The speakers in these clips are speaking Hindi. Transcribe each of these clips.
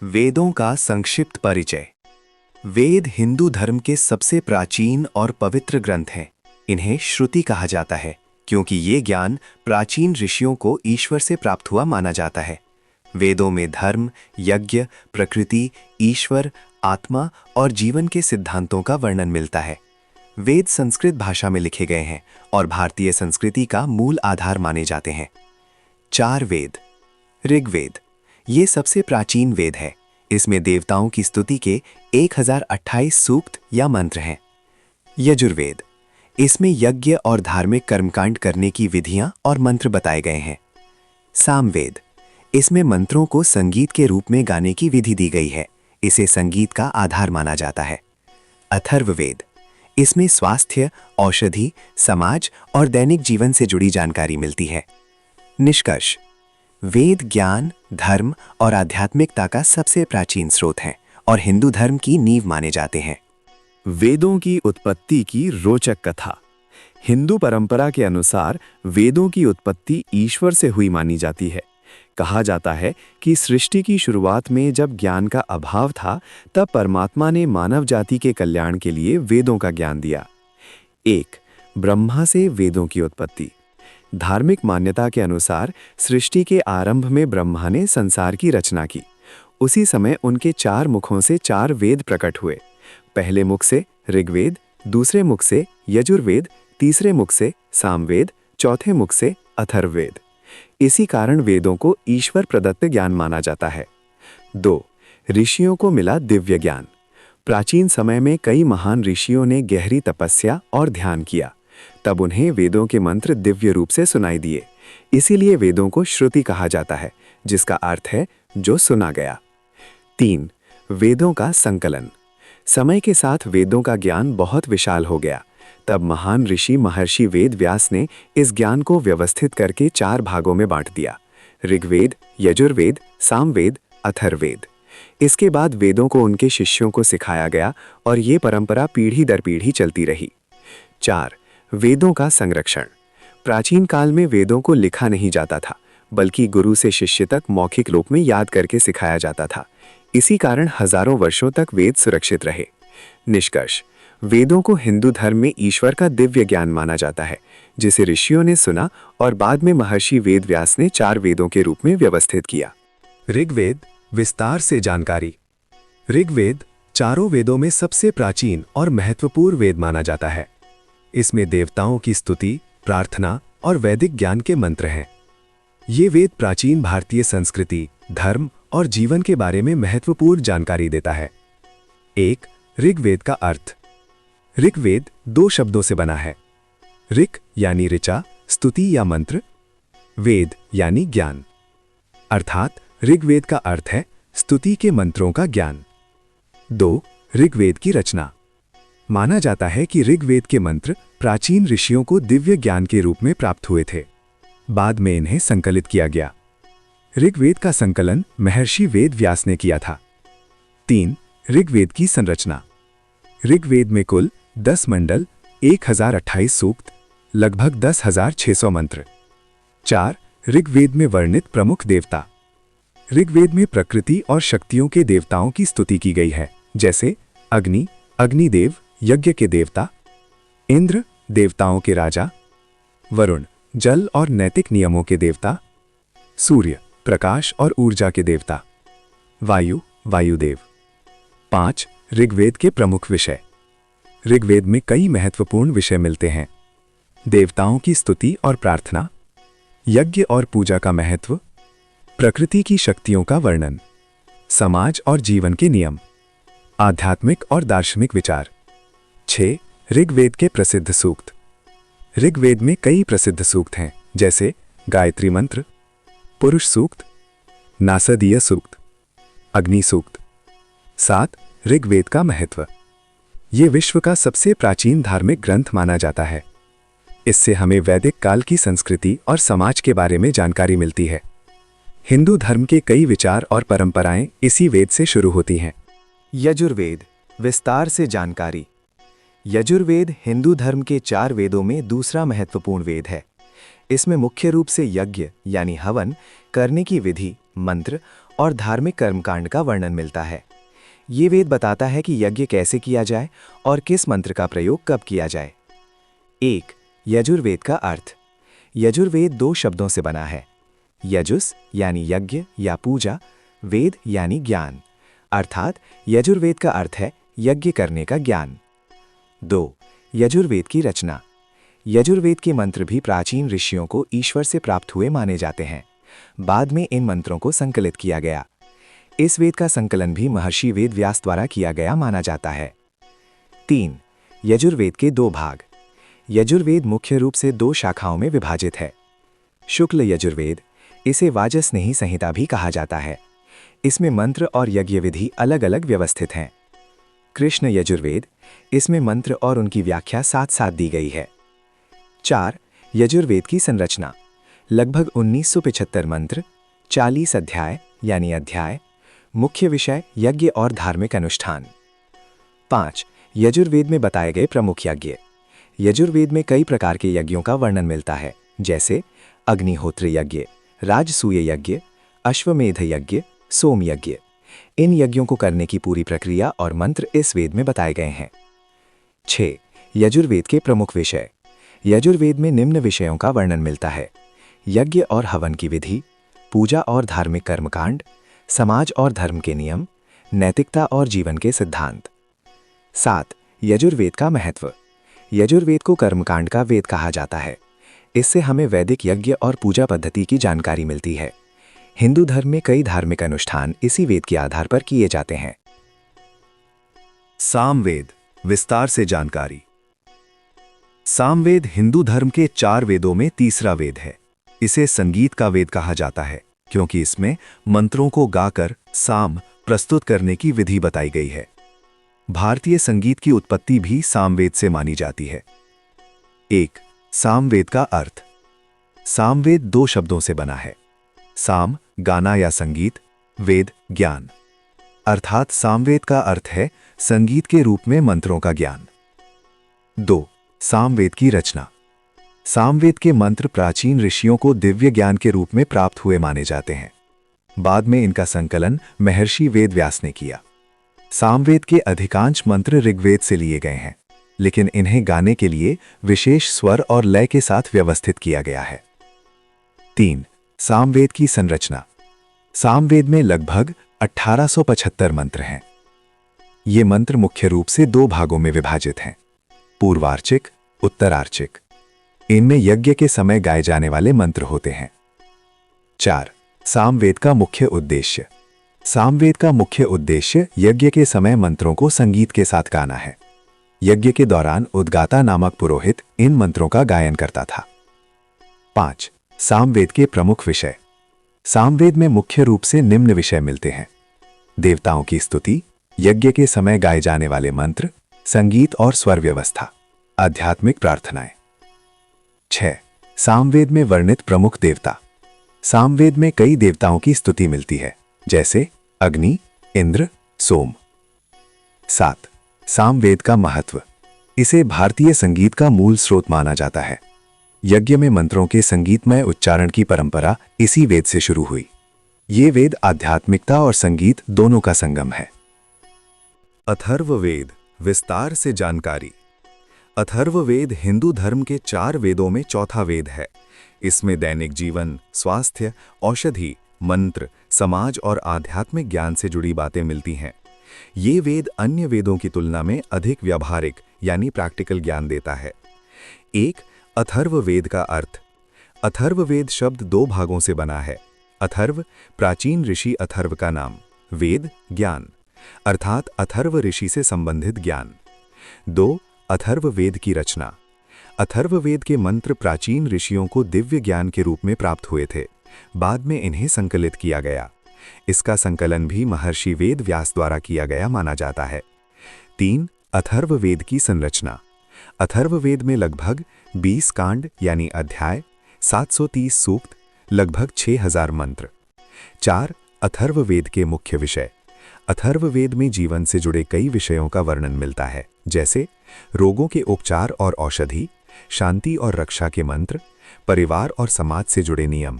वेदों का संक्षिप्त परिचय। वेद हिंदू धर्म के सबसे प्राचीन और पवित्र ग्रंथ हैं। इन्हें श्रुति कहा जाता है क्योंकि ये ज्ञान प्राचीन ऋषियों को ईश्वर से प्राप्त हुआ माना जाता है। वेदों में धर्म, यज्ञ, प्रकृति, ईश्वर, आत्मा और जीवन के सिद्धांतों का वर्णन मिलता है। वेद संस्कृत भाषा में लिखे गए हैं और भारतीय संस्कृति का मूल आधार माने जाते हैं। 4 वेद। ऋग्वेद ये सबसे प्राचीन वेद है। इसमें देवताओं की स्तुति के 1028 सूक्त या मंत्र हैं। यजुर्वेद इसमें यज्ञ और धार्मिक कर्मकांड करने की विधियां और मंत्र बताए गए हैं। सामवेद इसमें मंत्रों को संगीत के रूप में गाने की विधि दी गई है। इसे संगीत का आधार माना जाता है। अथर्ववेद इसमें स्वास्थ्य, औषधि, समाज और दैनिक जीवन से जुड़ी जानकारी मिलती है। निष्कर्ष, वेद ज्ञान, धर्म और आध्यात्मिकता का सबसे प्राचीन स्रोत हैं और हिंदू धर्म की नींव माने जाते हैं। वेदों की उत्पत्ति की रोचक कथा। हिंदू परंपरा के अनुसार वेदों की उत्पत्ति ईश्वर से हुई मानी जाती है। कहा जाता है कि सृष्टि की शुरुआत में जब ज्ञान का अभाव था, तब परमात्मा ने मानव जाति के कल्याण के लिए वेदों का ज्ञान दिया। 1. ब्रह्मा से वेदों की उत्पत्ति। धार्मिक मान्यता के अनुसार सृष्टि के आरंभ में ब्रह्मा ने संसार की रचना की। उसी समय उनके 4 मुखों से 4 वेद प्रकट हुए। पहले मुख से ऋग्वेद, दूसरे मुख से यजुर्वेद, तीसरे मुख से सामवेद, चौथे मुख से अथर्ववेद। इसी कारण वेदों को ईश्वर प्रदत्त ज्ञान माना जाता है। 2. ऋषियों को मिला दिव्य ज्ञान। प्राचीन समय में कई महान ऋषियों ने गहरी तपस्या और ध्यान किया। तब उन्हें वेदों के मंत्र दिव्य रूप से सुनाई दिए। इसीलिए वेदों को श्रुति कहा जाता है, जिसका अर्थ है जो सुना गया। 3. वेदों का संकलन। समय के साथ वेदों का ज्ञान बहुत विशाल हो गया। तब महान ऋषि महर्षि वेद व्यास ने इस ज्ञान को व्यवस्थित करके 4 भागों में बांट दिया: ऋग्वेद, यजुर्वेद, सामवेद, अथर्ववेद। इसके बाद वेदों को उनके शिष्यों को सिखाया गया और ये परंपरा पीढ़ी दर पीढ़ी चलती रही। 4. वेदों का संरक्षण। प्राचीन काल में वेदों को लिखा नहीं जाता था, बल्कि गुरु से शिष्य तक मौखिक रूप में याद करके सिखाया जाता था। इसी कारण हजारों वर्षों तक वेद सुरक्षित रहे। निष्कर्ष, वेदों को हिंदू धर्म में ईश्वर का दिव्य ज्ञान माना जाता है, जिसे ऋषियों ने सुना और बाद में महर्षि वेद व्यास ने 4 वेदों के रूप में व्यवस्थित किया। ऋग्वेद विस्तार से जानकारी। ऋग्वेद चारों वेदों में सबसे प्राचीन और महत्वपूर्ण वेद माना जाता है। इसमें देवताओं की स्तुति, प्रार्थना और वैदिक ज्ञान के मंत्र हैं। ये वेद प्राचीन भारतीय संस्कृति, धर्म और जीवन के बारे में महत्वपूर्ण जानकारी देता है। 1. ऋग्वेद का अर्थ। ऋग्वेद 2 शब्दों से बना है। ऋक् यानी ऋचा, स्तुति या मंत्र, वेद यानी ज्ञान। अर्थात ऋग्वेद का अर्थ है स्तुति के मंत्रों का ज्ञान। 2. ऋग्वेद की रचना। माना जाता है कि ऋग्वेद के मंत्र प्राचीन ऋषियों को दिव्य ज्ञान के रूप में प्राप्त हुए थे। बाद में इन्हें संकलित किया गया। ऋग्वेद का संकलन महर्षि वेद व्यास ने किया था। 3. ऋग्वेद की संरचना। ऋग्वेद में कुल 10 मंडल, 1028 सूक्त, लगभग 10,600 मंत्र। 4. ऋग्वेद में वर्णित प्रमुख देवता। ऋग्वेद में प्रकृति और शक्तियों के देवताओं की स्तुति की गई है, जैसे अग्नि, अग्निदेव, यज्ञ के देवता; इंद्र, देवताओं के राजा; वरुण, जल और नैतिक नियमों के देवता; सूर्य, प्रकाश और ऊर्जा के देवता; वायु, वायुदेव। 5. ऋग्वेद के प्रमुख विषय। ऋग्वेद में कई महत्वपूर्ण विषय मिलते हैं। देवताओं की स्तुति और प्रार्थना, यज्ञ और पूजा का महत्व, प्रकृति की शक्तियों का वर्णन, समाज और जीवन के नियम, आध्यात्मिक और दार्शनिक विचार। 6. ऋग्वेद के प्रसिद्ध सूक्त। ऋग्वेद में कई प्रसिद्ध सूक्त हैं, जैसे गायत्री मंत्र, पुरुष सूक्त, नासदीय सूक्त, अग्नि सूक्त। 7. ऋग्वेद का महत्व। ये विश्व का सबसे प्राचीन धार्मिक ग्रंथ माना जाता है। इससे हमें वैदिक काल की संस्कृति और समाज के बारे में जानकारी मिलती है। हिंदू धर्म के कई विचार और परंपराएं इसी वेद से शुरू होती हैं। यजुर्वेद विस्तार से जानकारी। यजुर्वेद हिंदू धर्म के 4 वेदों में दूसरा महत्वपूर्ण वेद है। इसमें मुख्य रूप से यज्ञ यानी हवन करने की विधि, मंत्र और धार्मिक कर्मकांड का वर्णन मिलता है। ये वेद बताता है कि यज्ञ कैसे किया जाए और किस मंत्र का प्रयोग कब किया जाए। 1. यजुर्वेद का अर्थ। यजुर्वेद 2 शब्दों से बना है। यजुस यानी यज्ञ या पूजा, वेद यानी ज्ञान, अर्थात यजुर्वेद का अर्थ है यज्ञ करने का ज्ञान। 2. यजुर्वेद की रचना। यजुर्वेद के मंत्र भी प्राचीन ऋषियों को ईश्वर से प्राप्त हुए माने जाते हैं। बाद में इन मंत्रों को संकलित किया गया। इस वेद का संकलन भी महर्षि वेद व्यास द्वारा किया गया माना जाता है। 3. यजुर्वेद के 2 भाग। यजुर्वेद मुख्य रूप से 2 शाखाओं में विभाजित है। शुक्ल यजुर्वेद, इसे वाजस्नेही संहिता भी कहा जाता है। इसमें मंत्र और यज्ञ विधि अलग अलग व्यवस्थित हैं। कृष्ण यजुर्वेद, इसमें मंत्र और उनकी व्याख्या साथ साथ दी गई है। 4. यजुर्वेद की संरचना। लगभग 1975 मंत्र, 40 अध्याय यानी अध्याय, मुख्य विषय यज्ञ और धार्मिक अनुष्ठान। 5. यजुर्वेद में बताए गए प्रमुख यज्ञ। यजुर्वेद में कई प्रकार के यज्ञों का वर्णन मिलता है, जैसे अग्निहोत्र यज्ञ, राजसूय यज्ञ, अश्वमेध यज्ञ, सोम यज्ञ। इन यज्ञों को करने की पूरी प्रक्रिया और मंत्र इस वेद में बताए गए हैं। 6. यजुर्वेद के प्रमुख विषय। यजुर्वेद में निम्न विषयों का वर्णन मिलता है: यज्ञ और हवन की विधि, पूजा और धार्मिक कर्मकांड, समाज और धर्म के नियम, नैतिकता और जीवन के सिद्धांत। 7. यजुर्वेद का महत्व। यजुर्वेद को कर्मकांड का वेद कहा जाता है। इससे हमें वैदिक यज्ञ और पूजा पद्धति की जानकारी मिलती है। हिंदू धर्म में कई धार्मिक अनुष्ठान इसी वेद के आधार पर किए जाते हैं। सामवेद, विस्तार से जानकारी। सामवेद हिंदू धर्म के 4 वेदों में तीसरा वेद है। इसे संगीत का वेद कहा जाता है क्योंकि इसमें मंत्रों को गाकर साम प्रस्तुत करने की विधि बताई गई है। भारतीय संगीत की उत्पत्ति भी सामवेद से मानी जाती है। 1. सामवेद का अर्थ। सामवेद 2 शब्दों से बना है। साम गाना या संगीत, वेद ज्ञान, अर्थात सामवेद का अर्थ है संगीत के रूप में मंत्रों का ज्ञान। 2. सामवेद की रचना। सामवेद के मंत्र प्राचीन ऋषियों को दिव्य ज्ञान के रूप में प्राप्त हुए माने जाते हैं। बाद में इनका संकलन महर्षि वेद व्यास ने किया। सामवेद के अधिकांश मंत्र ऋग्वेद से लिए गए हैं, लेकिन इन्हें गाने के लिए विशेष स्वर और लय के साथ व्यवस्थित किया गया है। 3. सामवेद की संरचना। सामवेद में लगभग 1875 मंत्र हैं। ये मंत्र मुख्य रूप से 2 भागों में विभाजित हैं: पूर्वार्चिक, उत्तरार्चिक। इनमें यज्ञ के समय गाए जाने वाले मंत्र होते हैं। 4. सामवेद का मुख्य उद्देश्य। सामवेद का मुख्य उद्देश्य यज्ञ के समय मंत्रों को संगीत के साथ गाना है। यज्ञ के दौरान उद्गाता नामक पुरोहित इन मंत्रों का गायन करता था। 5. सामवेद के प्रमुख विषय। सामवेद में मुख्य रूप से निम्न विषय मिलते हैं: देवताओं की स्तुति, यज्ञ के समय गाए जाने वाले मंत्र, संगीत और स्वर व्यवस्था, आध्यात्मिक प्रार्थनाएं। 6. सामवेद में वर्णित प्रमुख देवता। सामवेद में कई देवताओं की स्तुति मिलती है, जैसे अग्नि, इंद्र, सोम। 7. सामवेद का महत्व। इसे भारतीय संगीत का मूल स्रोत माना जाता है। यज्ञ में मंत्रों के संगीतमय उच्चारण की परंपरा इसी वेद से शुरू हुई। ये वेद आध्यात्मिकता और संगीत दोनों का संगम है। अथर्ववेद, विस्तार से जानकारी। अथर्ववेद हिंदू धर्म के 4 वेदों में चौथा वेद है। इसमें दैनिक जीवन, स्वास्थ्य, औषधि, मंत्र, समाज और आध्यात्मिक ज्ञान से जुड़ी बातें मिलती हैं। ये वेद अन्य वेदों की तुलना में अधिक व्यावहारिक यानी प्रैक्टिकल ज्ञान देता है। 1. अथर्ववेद का अर्थ। अथर्ववेद शब्द 2 भागों से बना है। अथर्व प्राचीन ऋषि अथर्व का नाम, वेद ज्ञान, अर्थात अथर्व ऋषि से संबंधित ज्ञान। 2. अथर्ववेद की रचना। अथर्ववेद के मंत्र प्राचीन ऋषियों को दिव्य ज्ञान के रूप में प्राप्त हुए थे। बाद में इन्हें संकलित किया गया। इसका संकलन भी महर्षि वेद व्यास द्वारा किया गया माना जाता है। 3. अथर्ववेद की संरचना। अथर्ववेद में लगभग 20 कांड यानी अध्याय, 730 सूक्त, लगभग 6000 मंत्र। 4. अथर्ववेद के मुख्य विषय। अथर्ववेद में जीवन से जुड़े कई विषयों का वर्णन मिलता है, जैसे रोगों के उपचार और औषधि, शांति और रक्षा के मंत्र, परिवार और समाज से जुड़े नियम,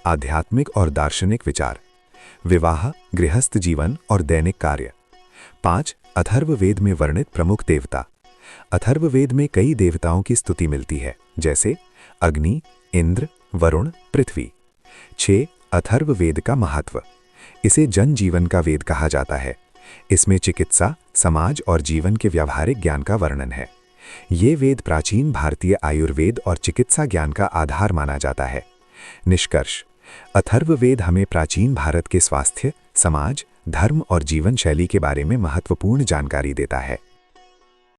आध्यात्मिक और दार्शनिक विचार। विवाह, गृहस्थ जीवन और दैनिक कार्य। 5. अथर्ववेद में वर्णित प्रमुख देवता। अथर्ववेद में कई देवताओं की स्तुति मिलती है, जैसे अग्नि, इंद्र, वरुण, पृथ्वी। 6. अथर्ववेद का महत्व। इसे जन जीवन का वेद कहा जाता है। इसमें चिकित्सा, समाज और जीवन के व्यावहारिक ज्ञान का वर्णन है। ये वेद प्राचीन भारतीय आयुर्वेद और चिकित्सा ज्ञान का आधार माना जाता है। निष्कर्ष: अथर्ववेद हमें प्राचीन भारत के स्वास्थ्य, समाज, धर्म और जीवन शैली के बारे में महत्वपूर्ण जानकारी देता है।